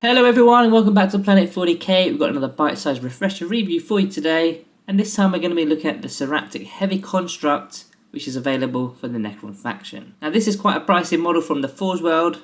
Hello everyone and welcome back to Planet 40k. We've got another bite-sized refresher review for you today, and this time we're going to be looking at the Seraptek Heavy Construct, which is available for the Necron faction. Now this is quite a pricey model from the Forge World,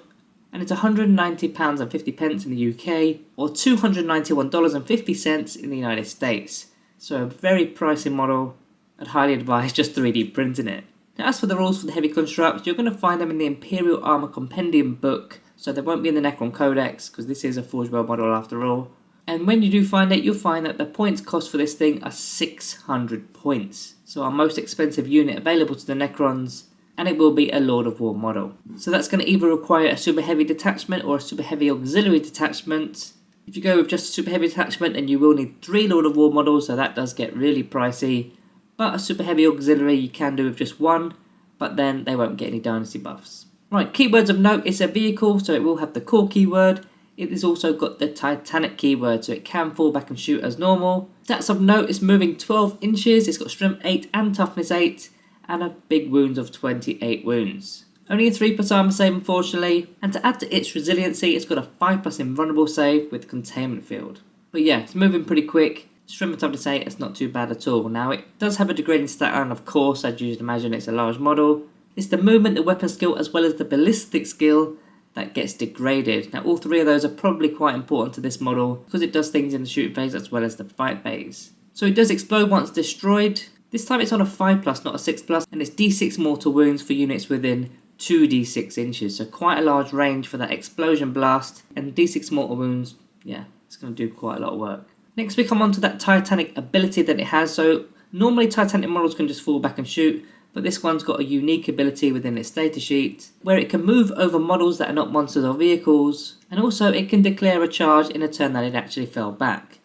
and it's £190.50 in the UK, or $291.50 in the United States. So a very pricey model. I'd highly advise just 3D printing it. Now as for the rules for the Heavy Construct, you're going to find them in the Imperial Armor Compendium book, so they won't be in the Necron Codex, because this is a Forge World model after all. And when you do find it, you'll find that the points cost for this thing are 600 points. So our most expensive unit available to the Necrons, and it will be a Lord of War model. So that's going to either require a super heavy detachment or a super heavy auxiliary detachment. If you go with just a super heavy detachment, then you will need 3 Lord of War models, so that does get really pricey. But a super heavy auxiliary you can do with just one, but then they won't get any dynasty buffs. Right, keywords of note, it's a vehicle, so it will have the core keyword. It has also got the Titanic keyword, so it can fall back and shoot as normal. Stats of note, it's moving 12 inches, it's got strength 8 and toughness 8, and a big wounds of 28 wounds. Only a 3+ armor save unfortunately, and to add to its resiliency, it's got a 5+ invulnerable save with containment field. But yeah, it's moving pretty quick. Strength and toughness 8, it's not too bad at all. Now it does have a degrading stat line, of course, as you'd imagine it's a large model. It's the movement, the weapon skill, as well as the ballistic skill that gets degraded. Now all 3 of those are probably quite important to this model because it does things in the shooting phase as well as the fight phase. So it does explode once destroyed. This time it's on a 5+, not a 6+, and it's D6 mortal wounds for units within 2d6 inches. So quite a large range for that explosion blast, and D6 mortal wounds, yeah, it's going to do quite a lot of work. Next we come on to that Titanic ability that it has. So normally Titanic models can just fall back and shoot, but this one's got a unique ability within its datasheet where it can move over models that are not monsters or vehicles, and also it can declare a charge in a turn that it actually fell back.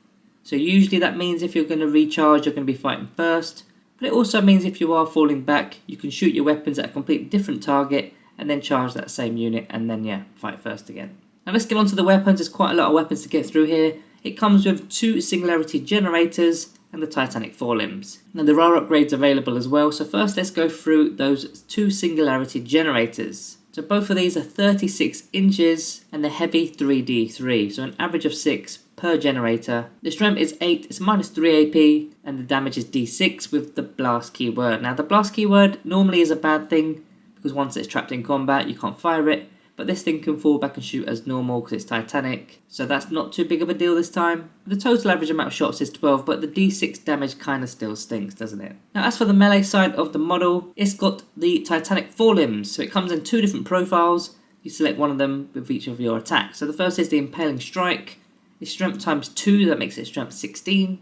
So usually that means if you're going to recharge, you're going to be fighting first, but it also means if you are falling back, you can shoot your weapons at a completely different target and then charge that same unit and then fight first again. Now let's get on to the weapons. There's quite a lot of weapons to get through here. It comes with 2 singularity generators and the Titanic forelimbs. Now there are upgrades available as well, so first let's go through those 2 singularity generators. So both of these are 36 inches and they're heavy 3d3, so an average of 6 per generator. The strength is 8, it's -3 AP, and the damage is d6 with the blast keyword. Now the blast keyword normally is a bad thing because once it's trapped in combat you can't fire it, but this thing can fall back and shoot as normal because it's Titanic, so that's not too big of a deal this time. The total average amount of shots is 12, but the d6 damage kind of still stinks, doesn't it? Now as for the melee side of the model, it's got the Titanic forelimbs, so it comes in 2 different profiles. You select one of them with each of your attacks. So the first is the Impaling Strike. It's strength ×2, that makes it strength 16,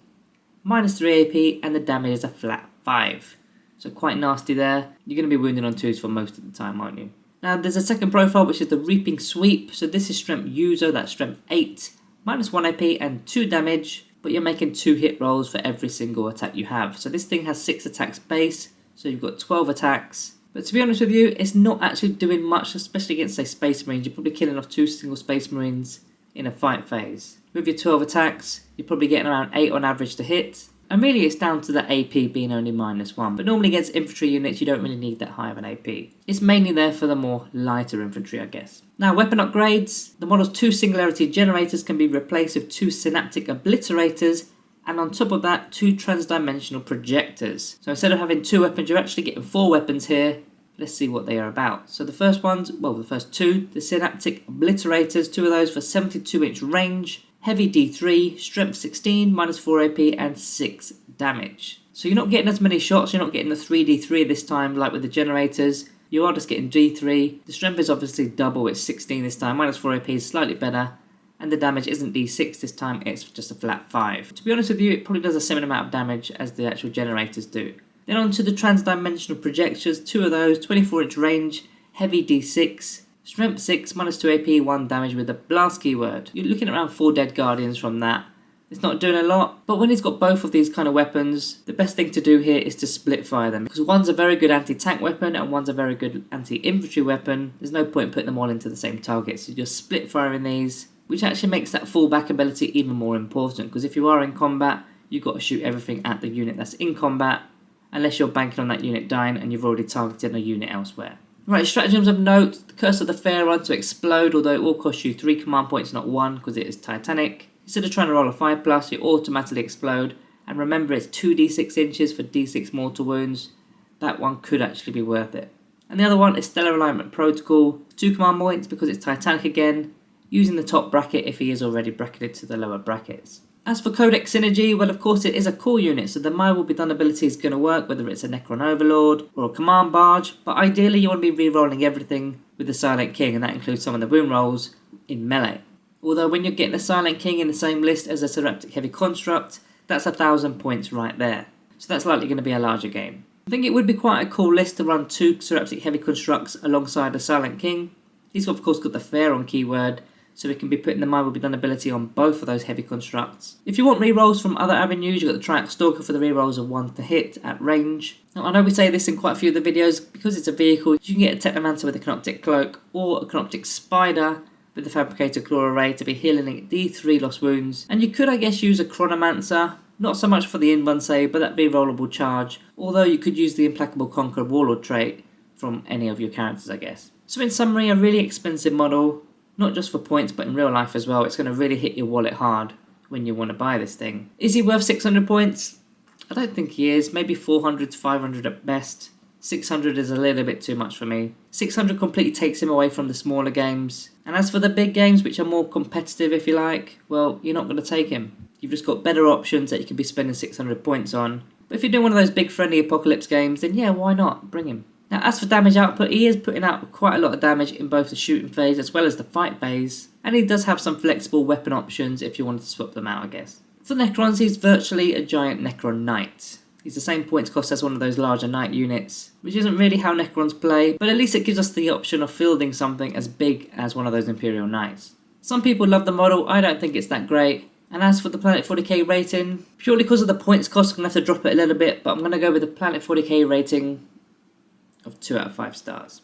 -3 AP, and the damage is a flat 5. So quite nasty there. You're going to be wounded on 2s for most of the time, aren't you? Now there's a second profile which is the Reaping Sweep, so this is strength user, that's strength 8, -1 AP and 2 damage, but you're making 2 hit rolls for every single attack you have. So this thing has 6 attacks base, so you've got 12 attacks, but to be honest with you, it's not actually doing much, especially against say Space Marines. You're probably killing off 2 single Space Marines in a fight phase. With your 12 attacks, you're probably getting around 8 on average to hit. And really it's down to the AP being only -1, but normally against infantry units you don't really need that high of an AP. It's mainly there for the more lighter infantry, I guess. Now weapon upgrades, the model's 2 singularity generators can be replaced with 2 synaptic obliterators, and on top of that 2 transdimensional projectors. So instead of having 2 weapons, you're actually getting 4 weapons here. Let's see what they are about. So the first ones, well the first 2, the synaptic obliterators, 2 of those for 72-inch range. Heavy D3, strength 16, -4 AP and 6 damage. So you're not getting as many shots, you're not getting the 3d3 this time like with the generators. You are just getting D3. The strength is obviously double, it's 16 this time, -4 AP is slightly better. And the damage isn't D6 this time, it's just a flat 5. To be honest with you, it probably does a similar amount of damage as the actual generators do. Then on to the transdimensional projectors, 2 of those, 24-inch range, heavy D6. Strength 6, -2 AP, 1 damage with the blast keyword. You're looking at around 4 dead guardians from that. It's not doing a lot, but when he's got both of these kind of weapons, the best thing to do here is to split fire them. Because one's a very good anti-tank weapon and one's a very good anti-infantry weapon. There's no point putting them all into the same target, so you're just split firing these, which actually makes that fallback ability even more important. Because if you are in combat, you've got to shoot everything at the unit that's in combat, unless you're banking on that unit dying and you've already targeted a unit elsewhere. Right, stratagems of note, the Curse of the Fair One to explode, although it will cost you 3 command points, not 1, because it is Titanic. Instead of trying to roll a 5+, you automatically explode, and remember it's 2d6 inches for d6 mortal wounds. That one could actually be worth it. And the other one is Stellar Alignment Protocol, 2 command points because it's Titanic again, using the top bracket if he is already bracketed to the lower brackets. As for Codex Synergy, well of course it is a core unit, so the My Will Be Done ability is going to work whether it's a Necron Overlord or a Command Barge, but ideally you want to be re-rolling everything with the Silent King, and that includes some of the wound rolls in melee. Although when you're getting the Silent King in the same list as a Seraptek Heavy Construct, that's 1,000 points right there, so that's likely going to be a larger game. I think it would be quite a cool list to run 2 Seraptek Heavy Constructs alongside the Silent King. He's of course got the Fair on keyword, so we can be putting the My Will Be Done ability on both of those heavy constructs. If you want rerolls from other avenues, you've got the Triax Stalker for the rerolls of 1 to hit at range. Now I know we say this in quite a few of the videos, because it's a vehicle, you can get a Technomancer with a Canoptic Cloak or a Canoptic Spider with the Fabricator Claw Array to be healing at D3 lost wounds, and you could I guess use a Chronomancer, not so much for the in-run save, but that rerollable charge, although you could use the Implacable Conqueror Warlord trait from any of your characters I guess. So in summary, a really expensive model, not just for points but in real life as well. It's going to really hit your wallet hard when you want to buy this thing. Is he worth 600 points? I don't think he is, maybe 400 to 500 at best. 600 is a little bit too much for me. 600 completely takes him away from the smaller games. And as for the big games, which are more competitive if you like, well, you're not going to take him. You've just got better options that you could be spending 600 points on. But if you're doing one of those big friendly apocalypse games, then yeah, why not? Bring him. Now as for damage output, he is putting out quite a lot of damage in both the shooting phase as well as the fight phase, and he does have some flexible weapon options if you wanted to swap them out I guess. For Necrons, he's virtually a giant Necron Knight. He's the same points cost as one of those larger Knight units, which isn't really how Necrons play, but at least it gives us the option of fielding something as big as one of those Imperial Knights. Some people love the model, I don't think it's that great. And as for the Planet 40k rating, purely because of the points cost, I'm going to have to drop it a little bit, but I'm going to go with the Planet 40k rating of 2 out of 5 stars.